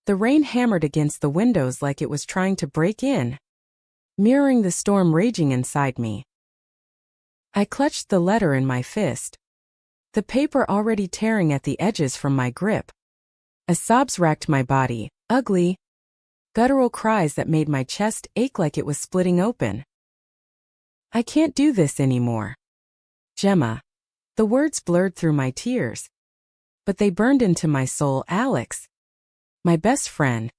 The rain hammered against the windows like it was trying to break in, mirroring the storm raging inside me. I clutched the letter in my fist, the paper already tearing at the edges from my grip. As sobs racked my body, ugly, guttural cries that made my chest ache like it was splitting open. I can't do this anymore, Gemma. The words blurred through my tears, but they burned into my soul. Alex, my best friend,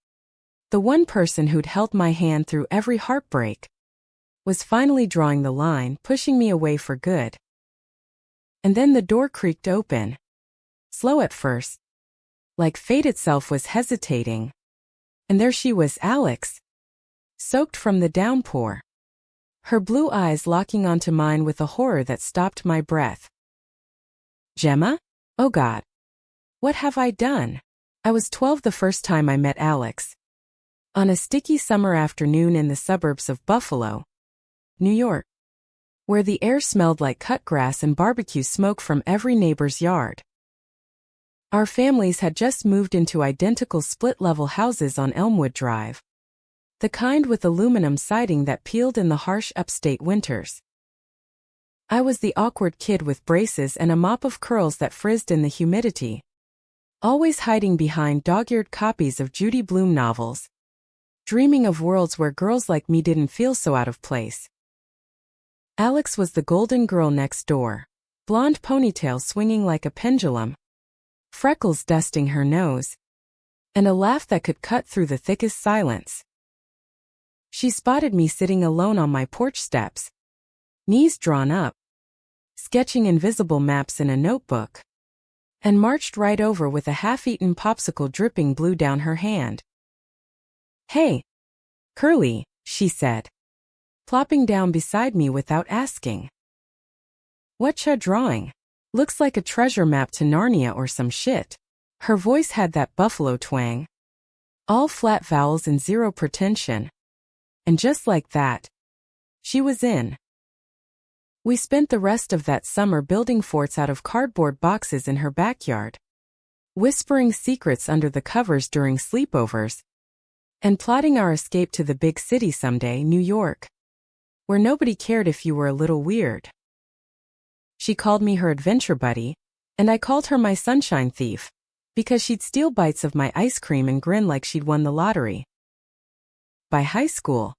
the one person who'd held my hand through every heartbreak, was finally drawing the line, pushing me away for good. And then the door creaked open, slow at first, like fate itself was hesitating. And there she was, Alex, soaked from the downpour, her blue eyes locking onto mine with a horror that stopped my breath. Gemma? Oh God. What have I done? I was 12 the first time I met Alex. On a sticky summer afternoon in the suburbs of Buffalo, New York, where the air smelled like cut grass and barbecue smoke from every neighbor's yard. Our families had just moved into identical split-level houses on Elmwood Drive, the kind with aluminum siding that peeled in the harsh upstate winters. I was the awkward kid with braces and a mop of curls that frizzed in the humidity, always hiding behind dog-eared copies of Judy Blume novels, dreaming of worlds where girls like me didn't feel so out of place. Alex was the golden girl next door, blonde ponytail swinging like a pendulum, freckles dusting her nose, and a laugh that could cut through the thickest silence. She spotted me sitting alone on my porch steps, knees drawn up, sketching invisible maps in a notebook, and marched right over with a half-eaten popsicle dripping blue down her hand. Hey, Curly, she said, plopping down beside me without asking. Whatcha drawing? Looks like a treasure map to Narnia or some shit. Her voice had that Buffalo twang. All flat vowels and zero pretension. And just like that, she was in. We spent the rest of that summer building forts out of cardboard boxes in her backyard, whispering secrets under the covers during sleepovers, and plotting our escape to the big city someday, New York, where nobody cared if you were a little weird. She called me her adventure buddy, and I called her my sunshine thief, because she'd steal bites of my ice cream and grin like she'd won the lottery. By high school,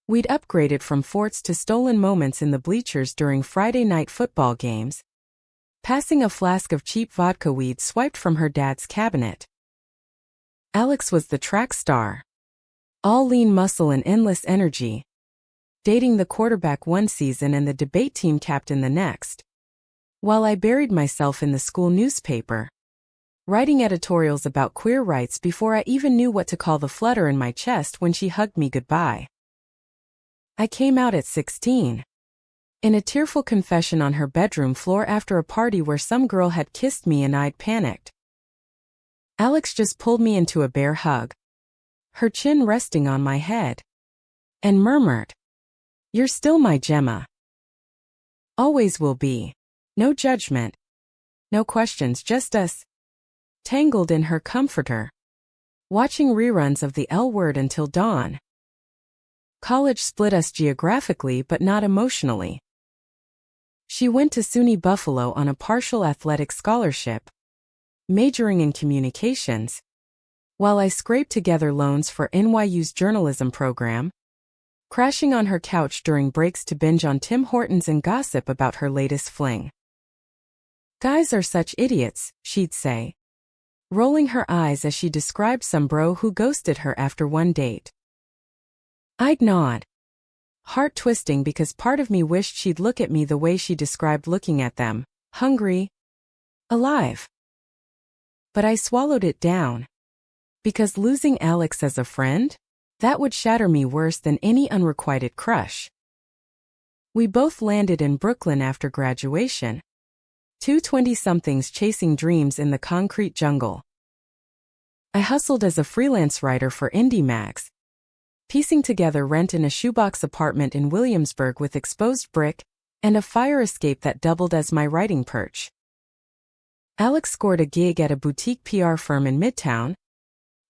we'd upgraded from forts to stolen moments in the bleachers during Friday night football games, passing a flask of cheap vodka we'd swiped from her dad's cabinet. Alex was the track star, all lean muscle and endless energy, dating the quarterback one season and the debate team captain the next, while I buried myself in the school newspaper, writing editorials about queer rights before I even knew what to call the flutter in my chest when she hugged me goodbye. I came out at 16, in a tearful confession on her bedroom floor after a party where some girl had kissed me and I'd panicked. Alex just pulled me into a bear hug, her chin resting on my head, and murmured, "You're still my Gemma. Always will be. No judgment. No questions, just us." Tangled in her comforter, watching reruns of the L Word until dawn. College split us geographically but not emotionally. She went to SUNY Buffalo on a partial athletic scholarship, majoring in communications, while I scraped together loans for NYU's journalism program, crashing on her couch during breaks to binge on Tim Hortons and gossip about her latest fling. "Guys are such idiots," she'd say, rolling her eyes as she described some bro who ghosted her after one date. I'd nod, heart twisting because part of me wished she'd look at me the way she described looking at them, hungry, alive. But I swallowed it down, because losing Alex as a friend, that would shatter me worse than any unrequited crush. We both landed in Brooklyn after graduation, two 20-somethings chasing dreams in the concrete jungle. I hustled as a freelance writer for indie mags, piecing together rent in a shoebox apartment in Williamsburg with exposed brick and a fire escape that doubled as my writing perch. Alex scored a gig at a boutique PR firm in Midtown,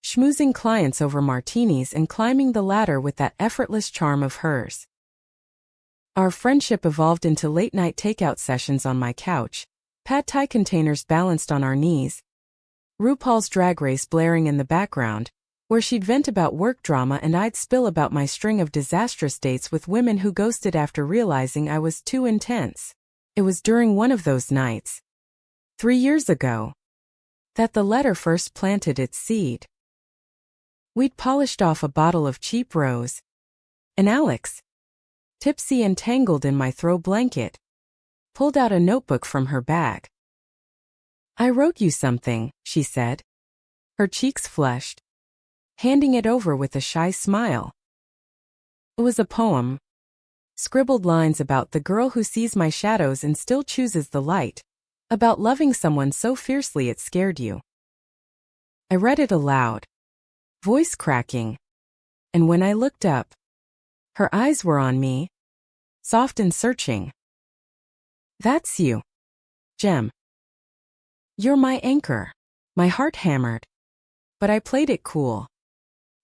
schmoozing clients over martinis and climbing the ladder with that effortless charm of hers. Our friendship evolved into late-night takeout sessions on my couch, pad thai containers balanced on our knees, RuPaul's Drag Race blaring in the background, where she'd vent about work drama and I'd spill about my string of disastrous dates with women who ghosted after realizing I was too intense. It was during one of those nights, 3 years ago, that the letter first planted its seed. We'd polished off a bottle of cheap rose, and Alex, tipsy and tangled in my throw blanket, pulled out a notebook from her bag. "I wrote you something," she said. Her cheeks flushed, handing it over with a shy smile. It was a poem. Scribbled lines about the girl who sees my shadows and still chooses the light, about loving someone so fiercely it scared you. I read it aloud, voice cracking, and when I looked up, her eyes were on me, soft and searching. "That's you, Jem. You're my anchor." My heart hammered, but I played it cool,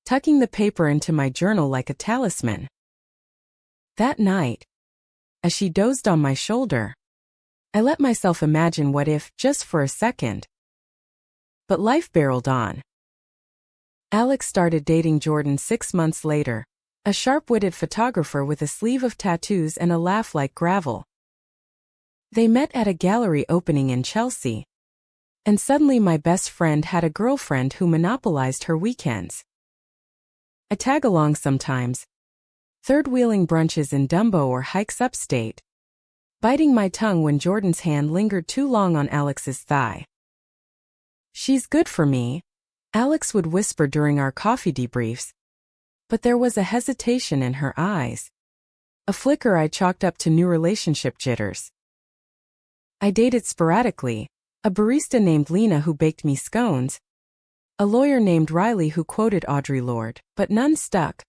tucking the paper into my journal like a talisman. That night, as she dozed on my shoulder, I let myself imagine what if, just for a second. But life barreled on. Alex started dating Jordan 6 months later, a sharp-witted photographer with a sleeve of tattoos and a laugh like gravel. They met at a gallery opening in Chelsea, and suddenly my best friend had a girlfriend who monopolized her weekends. I tag along sometimes, third-wheeling brunches in Dumbo or hikes upstate, biting my tongue when Jordan's hand lingered too long on Alex's thigh. "She's good for me," Alex would whisper during our coffee debriefs, but there was a hesitation in her eyes, a flicker I chalked up to new relationship jitters. I dated sporadically, a barista named Lena who baked me scones, a lawyer named Riley who quoted Audre Lorde, but none stuck,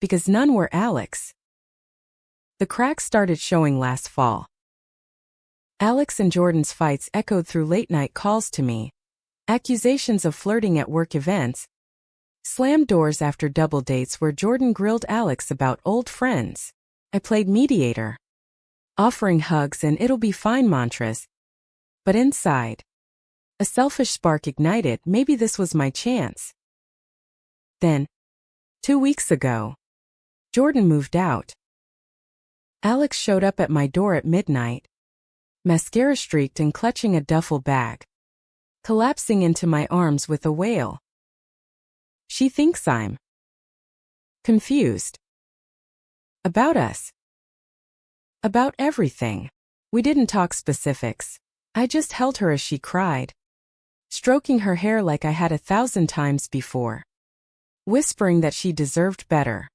because none were Alex. The cracks started showing last fall. Alex and Jordan's fights echoed through late-night calls to me, accusations of flirting at work events, slammed doors after double dates where Jordan grilled Alex about old friends. I played mediator, offering hugs and "it'll be fine" mantras, but inside, a selfish spark ignited. Maybe this was my chance. Then, 2 weeks ago, Jordan moved out. Alex showed up at my door at midnight, mascara streaked and clutching a duffel bag, collapsing into my arms with a wail. She thinks I'm confused. About us. About everything. We didn't talk specifics. I just held her as she cried, stroking her hair like I had 1,000 times before, whispering that she deserved better.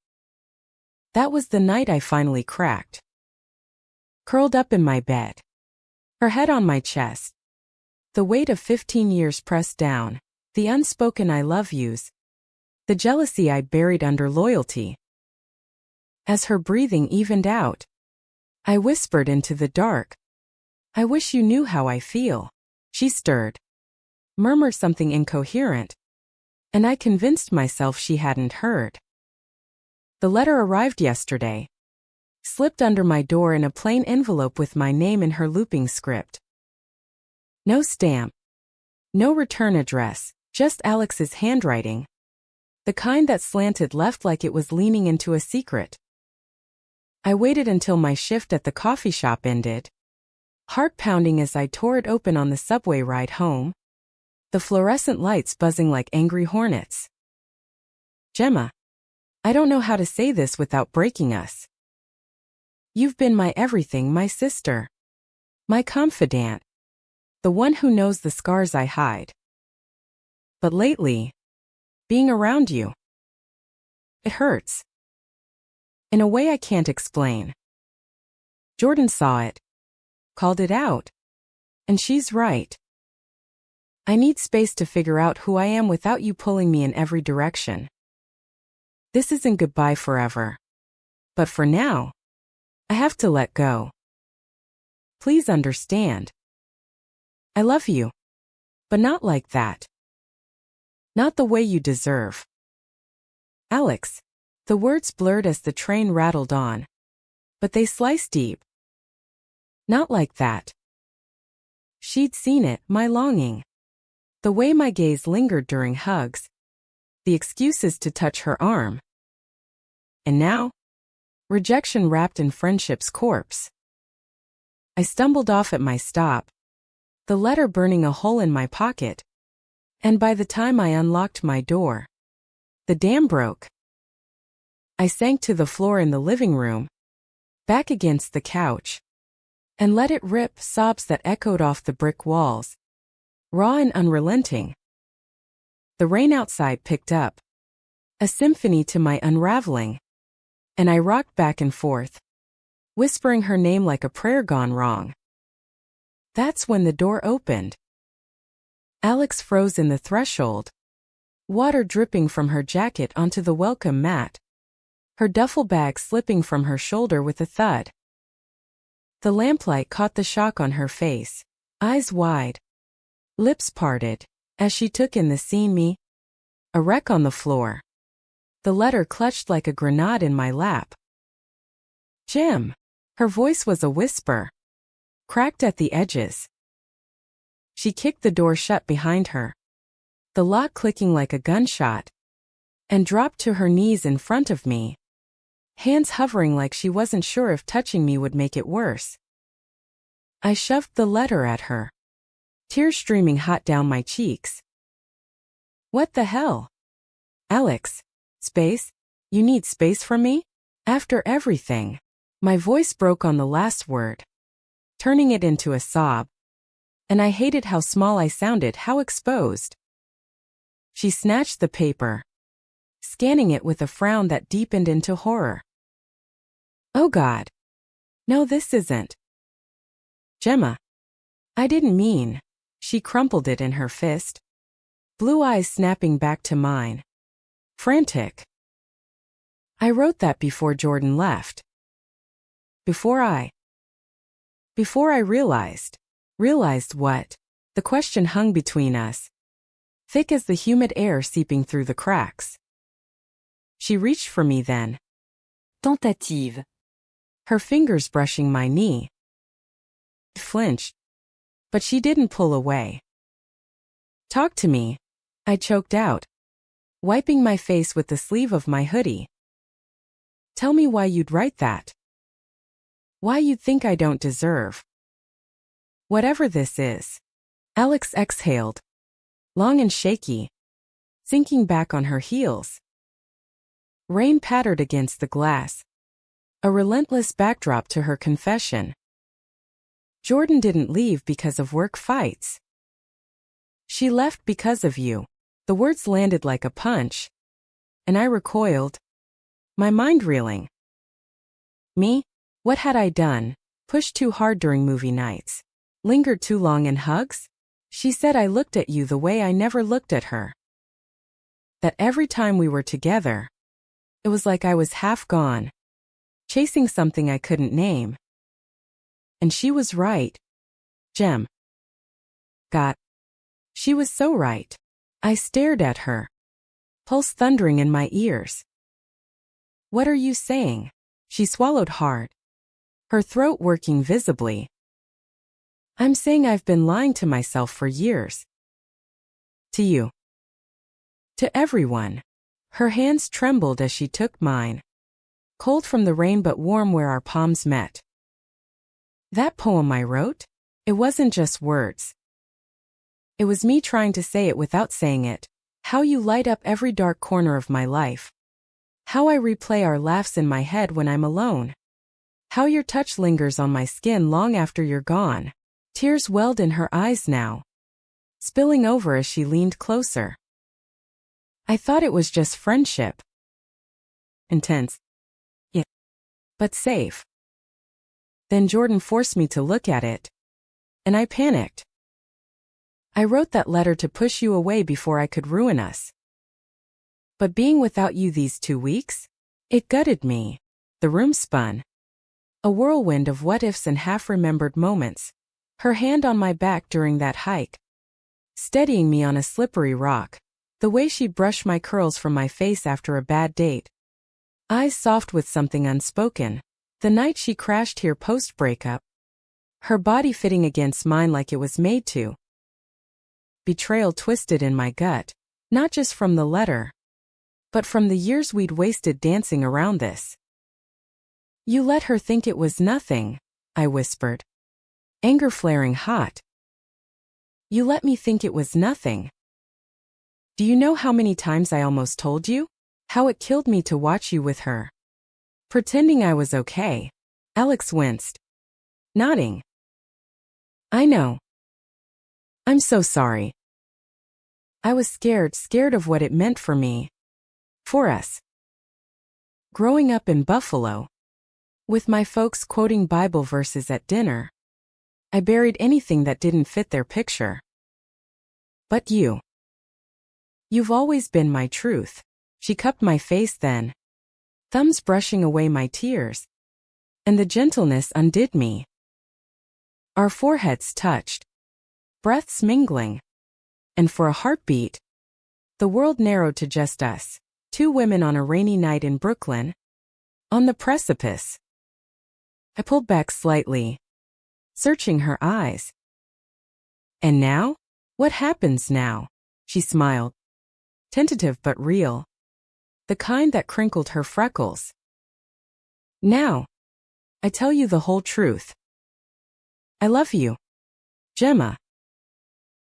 That was the night I finally cracked. Curled up in my bed, her head on my chest, the weight of 15 years pressed down, the unspoken "I love yous," the jealousy I buried under loyalty. As her breathing evened out, I whispered into the dark, "I wish you knew how I feel." She stirred, murmured something incoherent, and I convinced myself she hadn't heard. The letter arrived yesterday, slipped under my door in a plain envelope with my name in her looping script. No stamp, no return address, just Alex's handwriting, the kind that slanted left like it was leaning into a secret. I waited until my shift at the coffee shop ended, heart pounding as I tore it open on the subway ride home, the fluorescent lights buzzing like angry hornets. "Gemma, I don't know how to say this without breaking us. You've been my everything, my sister, my confidant, the one who knows the scars I hide. But lately, being around you, it hurts. In a way I can't explain." Jordan saw it, called it out, and she's right. I need space to figure out who I am without you pulling me in every direction. This isn't goodbye forever. But for now, I have to let go. Please understand. I love you, but not like that. Not the way you deserve. Alex. The words blurred as the train rattled on. But they sliced deep. Not like that. She'd seen it, my longing. The way my gaze lingered during hugs. The excuses to touch her arm. And now? Rejection wrapped in friendship's corpse. I stumbled off at my stop, the letter burning a hole in my pocket. And by the time I unlocked my door, the dam broke. I sank to the floor in the living room, back against the couch, and let it rip, sobs that echoed off the brick walls, raw and unrelenting. The rain outside picked up, a symphony to my unraveling, and I rocked back and forth, whispering her name like a prayer gone wrong. That's when the door opened. Alex froze in the threshold, water dripping from her jacket onto the welcome mat, her duffel bag slipping from her shoulder with a thud. The lamplight caught the shock on her face, eyes wide, lips parted, as she took in the scene, me, a wreck on the floor. The letter clutched like a grenade in my lap. Jim. Her voice was a whisper, cracked at the edges. She kicked the door shut behind her, the lock clicking like a gunshot, and dropped to her knees in front of me, hands hovering like she wasn't sure if touching me would make it worse. I shoved the letter at her, tears streaming hot down my cheeks. What the hell? Alex, space? You need space from me? After everything. My voice broke on the last word, turning it into a sob. And I hated how small I sounded, how exposed. She snatched the paper, scanning it with a frown that deepened into horror. Oh God. No, this isn't. Gemma. I didn't mean. She crumpled it in her fist, blue eyes snapping back to mine. Frantic. I wrote that before Jordan left. Before I realized. Realized what? The question hung between us, thick as the humid air seeping through the cracks. She reached for me then. Tentative. Her fingers brushing my knee. I flinched, but she didn't pull away. Talk to me, I choked out, wiping my face with the sleeve of my hoodie. Tell me why you'd write that. Why you'd think I don't deserve. Whatever this is. Alex exhaled, long and shaky, sinking back on her heels. Rain pattered against the glass, a relentless backdrop to her confession. Jordan didn't leave because of work fights. She left because of you. The words landed like a punch, and I recoiled, my mind reeling. Me? What had I done? Pushed too hard during movie nights? Lingered too long in hugs? She said I looked at you the way I never looked at her. That every time we were together, it was like I was half gone, chasing something I couldn't name. And she was right. Gem. God. She was so right. I stared at her, pulse thundering in my ears. What are you saying? She swallowed hard, her throat working visibly. I'm saying I've been lying to myself for years. To you. To everyone. Her hands trembled as she took mine, cold from the rain but warm where our palms met. That poem I wrote? It wasn't just words. It was me trying to say it without saying it. How you light up every dark corner of my life. How I replay our laughs in my head when I'm alone. How your touch lingers on my skin long after you're gone. Tears welled in her eyes now, spilling over as she leaned closer. I thought it was just friendship. Intense. Yeah. But safe. Then Jordan forced me to look at it, and I panicked. I wrote that letter to push you away before I could ruin us. But being without you these 2 weeks, it gutted me. The room spun. A whirlwind of what-ifs and half-remembered moments. Her hand on my back during that hike, steadying me on a slippery rock. The way she'd brush my curls from my face after a bad date. Eyes soft with something unspoken. The night she crashed here post-breakup. Her body fitting against mine like it was made to. Betrayal twisted in my gut, not just from the letter, but from the years we'd wasted dancing around this. You let her think it was nothing, I whispered. Anger flaring hot. You let me think it was nothing. Do you know how many times I almost told you? How it killed me to watch you with her. Pretending I was okay. Alex winced. Nodding. I know. I'm so sorry. I was scared of what it meant for me. For us. Growing up in Buffalo, with my folks quoting Bible verses at dinner, I buried anything that didn't fit their picture. But you've always been my truth. She cupped my face then, thumbs brushing away my tears, and the gentleness undid me. Our foreheads touched, breaths mingling, and for a heartbeat, the world narrowed to just us, two women on a rainy night in Brooklyn, on the precipice. I pulled back slightly, searching her eyes. And now? What happens now? She smiled, tentative but real. The kind that crinkled her freckles. Now, I tell you the whole truth. I love you, Gemma.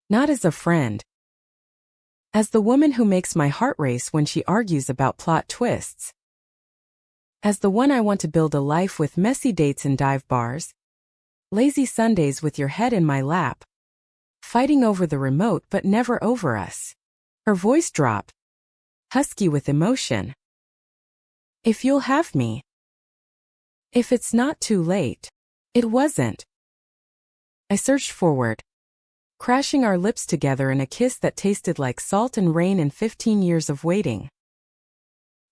Not as a friend. As the woman who makes my heart race when she argues about plot twists. As the one I want to build a life with messy dates in dive bars, lazy Sundays with your head in my lap, fighting over the remote but never over us. Her voice dropped, husky with emotion. If you'll have me. If it's not too late. It wasn't. I surged forward, crashing our lips together in a kiss that tasted like salt and rain and 15 years of waiting.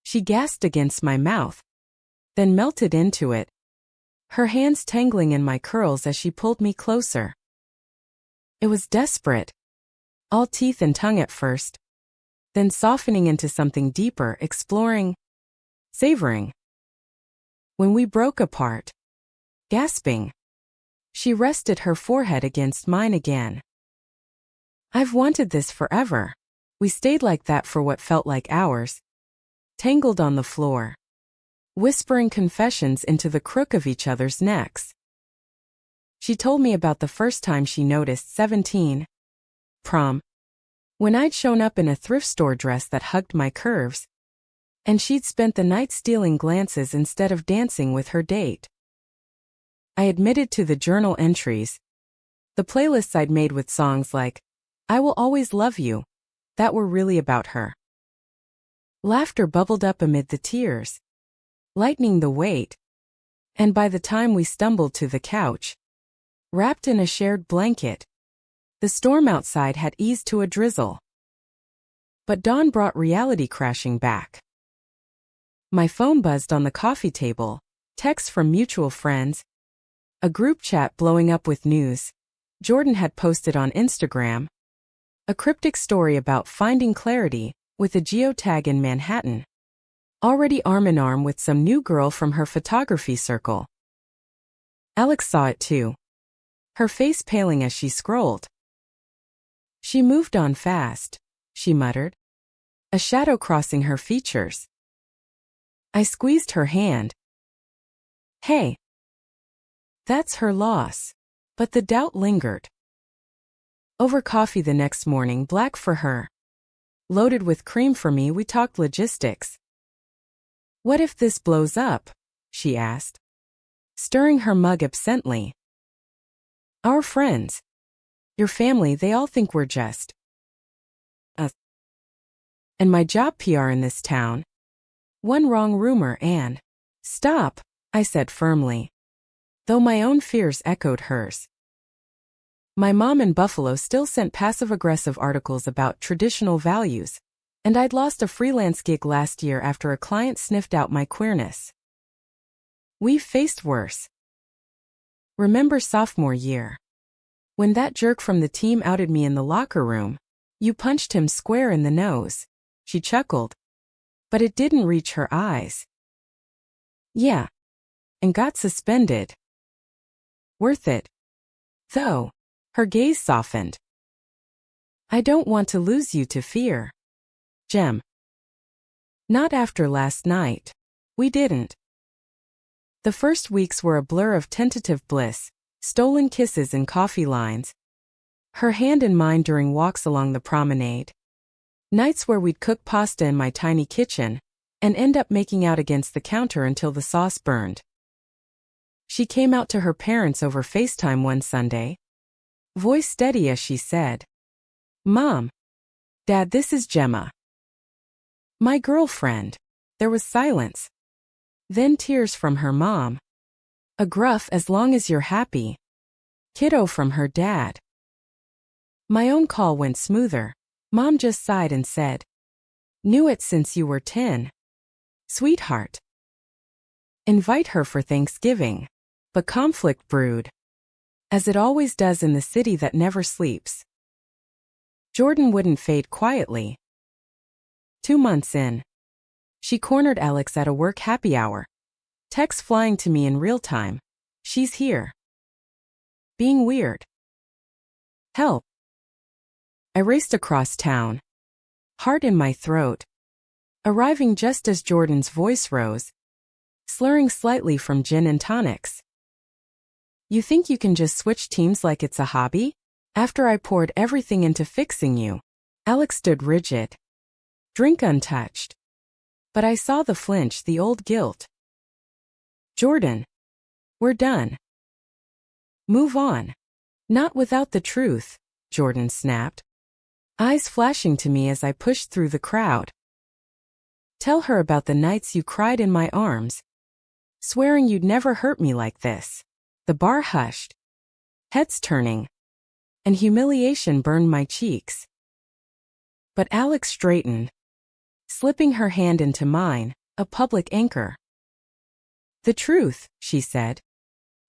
She gasped against my mouth, then melted into it, her hands tangling in my curls as she pulled me closer. It was desperate, all teeth and tongue at first, then softening into something deeper, exploring, savoring. When we broke apart, gasping, she rested her forehead against mine again. I've wanted this forever. We stayed like that for what felt like hours, tangled on the floor, whispering confessions into the crook of each other's necks. She told me about the first time she noticed 17, prom, when I'd shown up in a thrift store dress that hugged my curves, and she'd spent the night stealing glances instead of dancing with her date. I admitted to the journal entries, the playlists I'd made with songs like, I Will Always Love You, that were really about her. Laughter bubbled up amid the tears, lightening the weight, and by the time we stumbled to the couch, wrapped in a shared blanket, the storm outside had eased to a drizzle. But dawn brought reality crashing back. My phone buzzed on the coffee table, texts from mutual friends, a group chat blowing up with news Jordan had posted on Instagram, a cryptic story about finding clarity with a geotag in Manhattan, already arm in arm with some new girl from her photography circle. Alex saw it too, her face paling as she scrolled. She moved on fast, she muttered, a shadow crossing her features. I squeezed her hand. Hey. That's her loss. But the doubt lingered. Over coffee the next morning, black for her, loaded with cream for me, we talked logistics. What if this blows up? She asked, stirring her mug absently. Our friends, your family, they all think we're just us. And my job PR in this town. One wrong rumor and... Stop, I said firmly, though my own fears echoed hers. My mom in Buffalo still sent passive-aggressive articles about traditional values, and I'd lost a freelance gig last year after a client sniffed out my queerness. We've faced worse. Remember sophomore year, when that jerk from the team outed me in the locker room? You punched him square in the nose. She chuckled. But it didn't reach her eyes. Yeah. And got suspended. Worth it. Though. Her gaze softened. I don't want to lose you to fear. Jem. Not after last night. We didn't. The first weeks were a blur of tentative bliss, stolen kisses in coffee lines, her hand in mine during walks along the promenade, nights where we'd cook pasta in my tiny kitchen, and end up making out against the counter until the sauce burned. She came out to her parents over FaceTime one Sunday, voice steady as she said, Mom, Dad, this is Gemma. My girlfriend. There was silence. Then tears from her mom. A gruff as long as you're happy. Kiddo from her dad. My own call went smoother. Mom just sighed and said, Knew it since you were 10. Sweetheart. Invite her for Thanksgiving. But conflict brewed. As it always does in the city that never sleeps. Jordan wouldn't fade quietly. 2 months in. She cornered Alex at a work happy hour. Text flying to me in real time. She's here. Being weird. Help. I raced across town. Heart in my throat. Arriving just as Jordan's voice rose. Slurring slightly from gin and tonics. You think you can just switch teams like it's a hobby? After I poured everything into fixing you. Alex stood rigid. Drink untouched. But I saw the flinch, the old guilt. Jordan. We're done. Move on. Not without the truth, Jordan snapped. Eyes flashing to me as I pushed through the crowd. Tell her about the nights you cried in my arms. Swearing you'd never hurt me like this. The bar hushed. Heads turning. And humiliation burned my cheeks. But Alex straightened. Slipping her hand into mine, a public anchor. The truth, she said.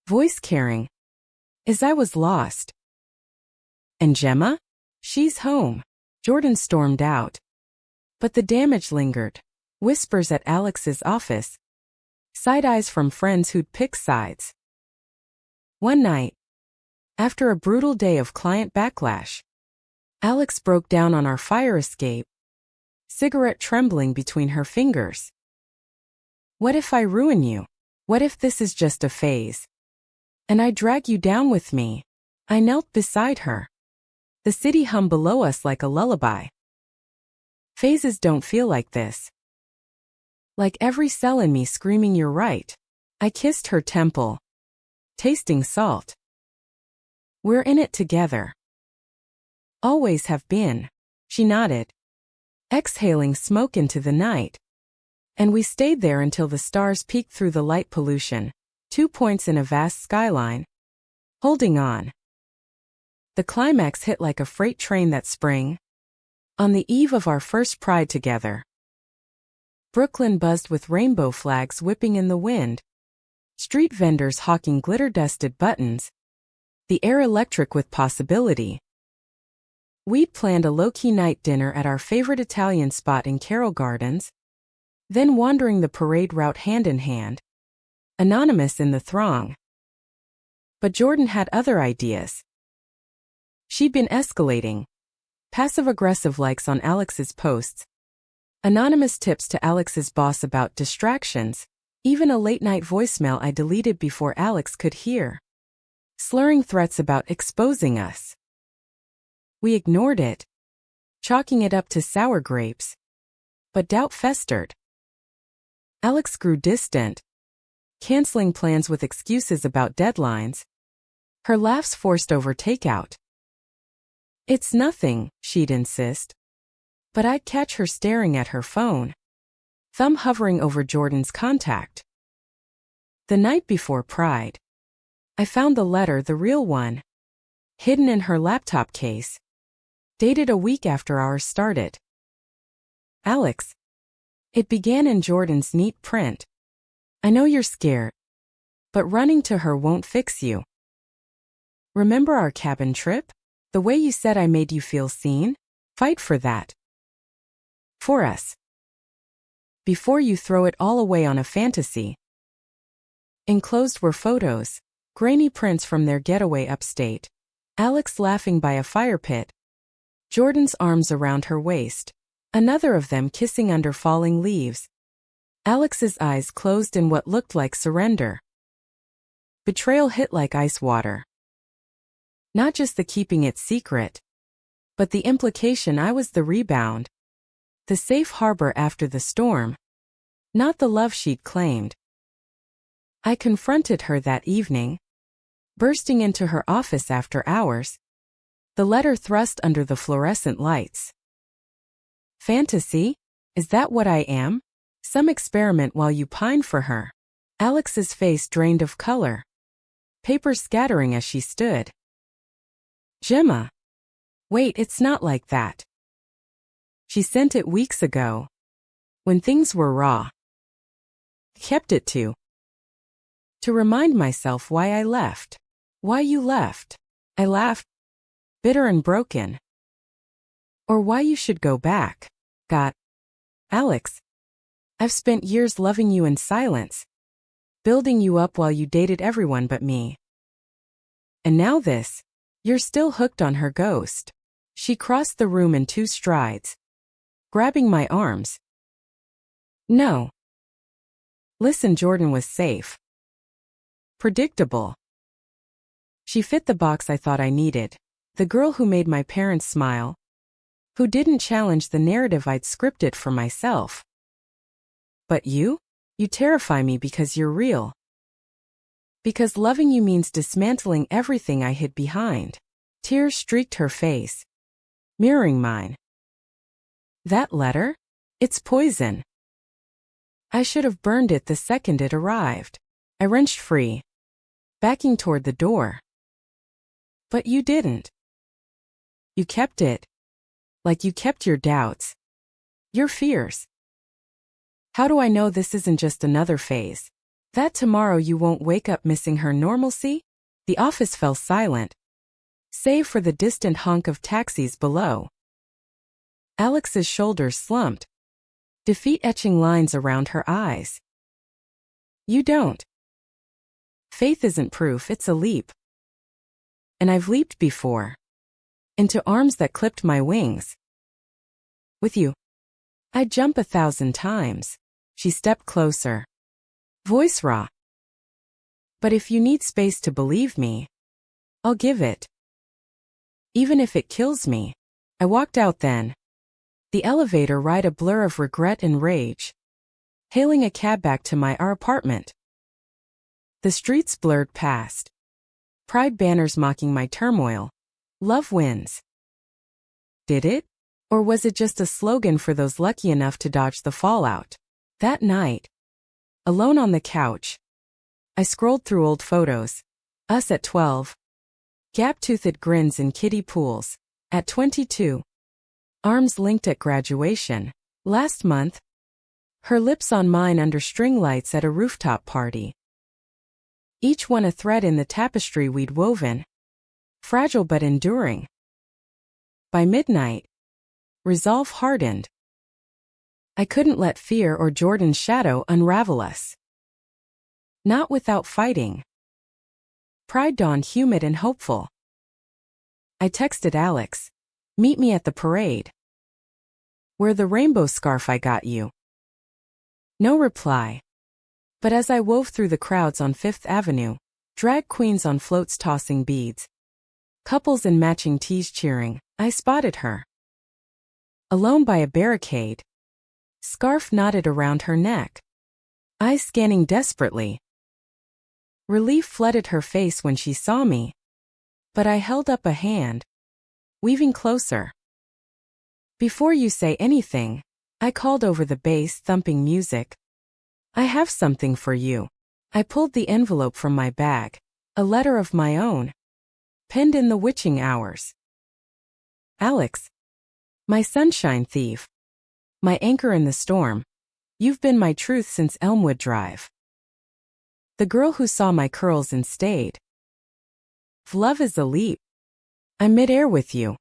Voice caring. Is I was lost. And Gemma? She's home. Jordan stormed out. But the damage lingered. Whispers at Alex's office. Side eyes from friends who'd pick sides. One night, after a brutal day of client backlash, Alex broke down on our fire escape. Cigarette trembling between her fingers. What if I ruin you? What if this is just a phase? And I drag you down with me? I knelt beside her. The city hummed below us like a lullaby. Phases don't feel like this. Like every cell in me screaming you're right. I kissed her temple. Tasting salt. We're in it together. Always have been. She nodded. Exhaling smoke into the night. And we stayed there until the stars peeked through the light pollution, 2 points in a vast skyline. Holding on. The climax hit like a freight train that spring. On the eve of our first Pride together. Brooklyn buzzed with rainbow flags whipping in the wind. Street vendors hawking glitter-dusted buttons. The air electric with possibility. We'd planned a low-key night dinner at our favorite Italian spot in Carroll Gardens, then wandering the parade route hand in hand, anonymous in the throng. But Jordan had other ideas. She'd been escalating. Passive-aggressive likes on Alex's posts, anonymous tips to Alex's boss about distractions, even a late-night voicemail I deleted before Alex could hear. Slurring threats about exposing us. We ignored it, chalking it up to sour grapes. But doubt festered. Alex grew distant, canceling plans with excuses about deadlines. Her laughs forced over takeout. It's nothing, she'd insist. But I'd catch her staring at her phone, thumb hovering over Jordan's contact. The night before Pride, I found the letter, the real one, hidden in her laptop case. Dated a week after ours started. Alex. It began in Jordan's neat print. I know you're scared, but running to her won't fix you. Remember our cabin trip? The way you said I made you feel seen? Fight for that. For us. Before you throw it all away on a fantasy. Enclosed were photos, grainy prints from their getaway upstate. Alex laughing by a fire pit. Jordan's arms around her waist. Another of them kissing under falling leaves. Alex's eyes closed in what looked like surrender. Betrayal hit like ice water. Not just the keeping it secret, but the implication I was the rebound. The safe harbor after the storm. Not the love she'd claimed. I confronted her that evening, bursting into her office after hours. The letter thrust under the fluorescent lights. Fantasy? Is that what I am? Some experiment while you pine for her. Alex's face drained of color. Paper scattering as she stood. Gemma. Wait, it's not like that. She sent it weeks ago. When things were raw. Kept it to remind myself why I left. Why you left. I laughed. Bitter and broken. Or why you should go back. Alex. I've spent years loving you in silence. Building you up while you dated everyone but me. And now this. You're still hooked on her ghost. She crossed the room in 2 strides. Grabbing my arms. No. Listen, Jordan was safe. Predictable. She fit the box I thought I needed. The girl who made my parents smile. Who didn't challenge the narrative I'd scripted for myself. But you? You terrify me because you're real. Because loving you means dismantling everything I hid behind. Tears streaked her face, mirroring mine. That letter? It's poison. I should have burned it the second it arrived. I wrenched free, backing toward the door. But you didn't. You kept it. Like you kept your doubts. Your fears. How do I know this isn't just another phase? That tomorrow you won't wake up missing her normalcy? The office fell silent, save for the distant honk of taxis below. Alex's shoulders slumped, defeat etching lines around her eyes. You don't. Faith isn't proof, it's a leap. And I've leaped before. Into arms that clipped my wings. With you. I'd jump 1,000 times. She stepped closer. Voice raw. But if you need space to believe me, I'll give it. Even if it kills me. I walked out then. The elevator ride a blur of regret and rage. Hailing a cab back to our apartment. The streets blurred past. Pride banners mocking my turmoil. Love wins. Did it? Or was it just a slogan for those lucky enough to dodge the fallout? That night, alone on the couch, I scrolled through old photos. Us at 12. Gap-toothed grins in kiddie pools. At 22. Arms linked at graduation. Last month. Her lips on mine under string lights at a rooftop party. Each one a thread in the tapestry we'd woven. Fragile but enduring. By midnight, resolve hardened. I couldn't let fear or Jordan's shadow unravel us. Not without fighting. Pride dawned humid and hopeful. I texted Alex. Meet me at the parade. Wear the rainbow scarf I got you. No reply. But as I wove through the crowds on 5th Avenue, drag queens on floats tossing beads, couples in matching tees cheering, I spotted her. Alone by a barricade. Scarf knotted around her neck. Eyes scanning desperately. Relief flooded her face when she saw me. But I held up a hand, weaving closer. Before you say anything, I called over the bass thumping music. I have something for you. I pulled the envelope from my bag. A letter of my own. Penned in the witching hours. Alex. My sunshine thief. My anchor in the storm. You've been my truth since Elmwood Drive. The girl who saw my curls and stayed. Love is a leap. I'm midair with you.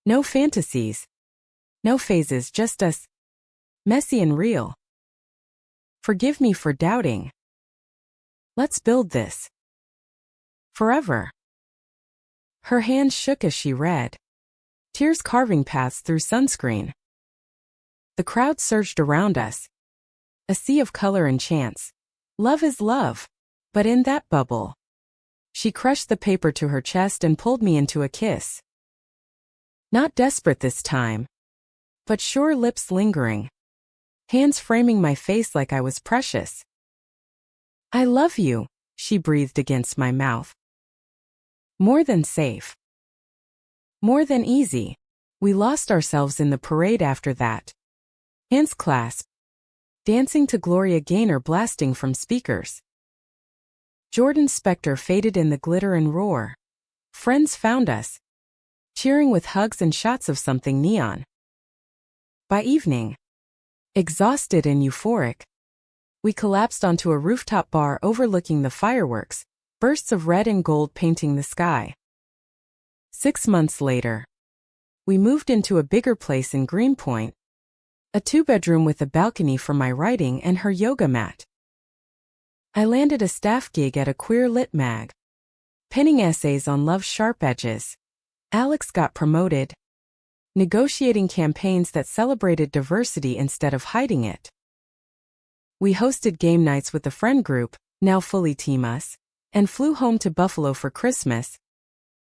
No fantasies. No phases, just us. Messy and real. Forgive me for doubting. Let's build this. Forever. Her hands shook as she read, tears carving paths through sunscreen. The crowd surged around us. A sea of color and chance. Love is love. But in that bubble. She crushed the paper to her chest and pulled me into a kiss. Not desperate this time. But sure, lips lingering. Hands framing my face like I was precious. I love you, she breathed against my mouth. More than safe. More than easy. We lost ourselves in the parade after that. Hands clasped. Dancing to Gloria Gaynor blasting from speakers. Jordan's specter faded in the glitter and roar. Friends found us. Cheering with hugs and shots of something neon. By evening, exhausted and euphoric, we collapsed onto a rooftop bar overlooking the fireworks, bursts of red and gold painting the sky. 6 months later, we moved into a bigger place in Greenpoint, a 2-bedroom with a balcony for my writing and her yoga mat. I landed a staff gig at a queer lit mag, penning essays on love's sharp edges. Alex got promoted, negotiating campaigns that celebrated diversity instead of hiding it. We hosted game nights with the friend group, now fully Team Us, and flew home to Buffalo for Christmas,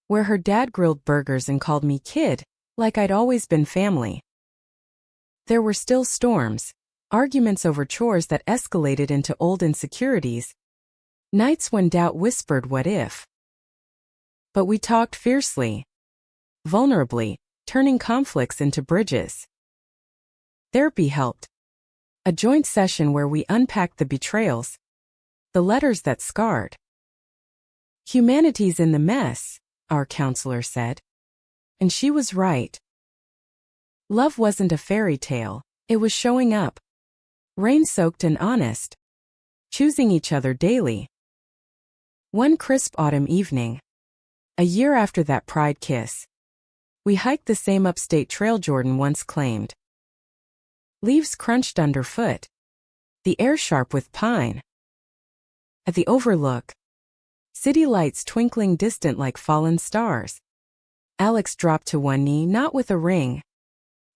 where her dad grilled burgers and called me kid, like I'd always been family. There were still storms, arguments over chores that escalated into old insecurities, nights when doubt whispered what if. But we talked fiercely, vulnerably, turning conflicts into bridges. Therapy helped. A joint session where we unpacked the betrayals, the letters that scarred. Humanity's in the mess, our counselor said. And she was right. Love wasn't a fairy tale, it was showing up. Rain-soaked and honest. Choosing each other daily. One crisp autumn evening, a year after that pride kiss, we hiked the same upstate trail Jordan once claimed. Leaves crunched underfoot. The air sharp with pine. At the overlook, city lights twinkling distant like fallen stars. Alex dropped to one knee, not with a ring,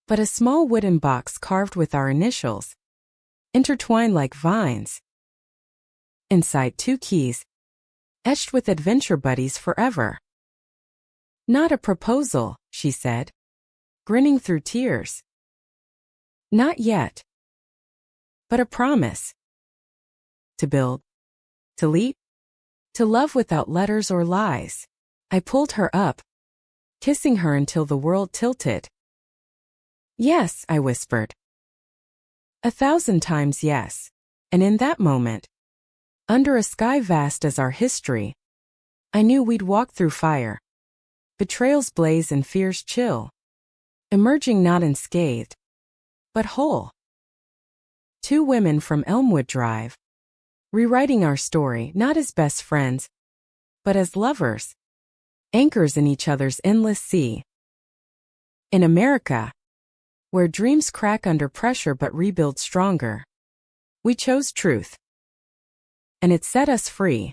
but a small wooden box carved with our initials, intertwined like vines. Inside 2 keys, etched with adventure buddies forever. Not a proposal, she said, grinning through tears. Not yet. But a promise. To build. To leap. To love without letters or lies. I pulled her up, kissing her until the world tilted. Yes, I whispered. 1,000 times yes. And in that moment, under a sky vast as our history, I knew we'd walk through fire. Betrayals blaze and fears chill. Emerging not unscathed, but whole. 2 women from Elmwood Drive. Rewriting our story not as best friends, but as lovers. Anchors in each other's endless sea. In America, where dreams crack under pressure but rebuild stronger, we chose truth. And it set us free.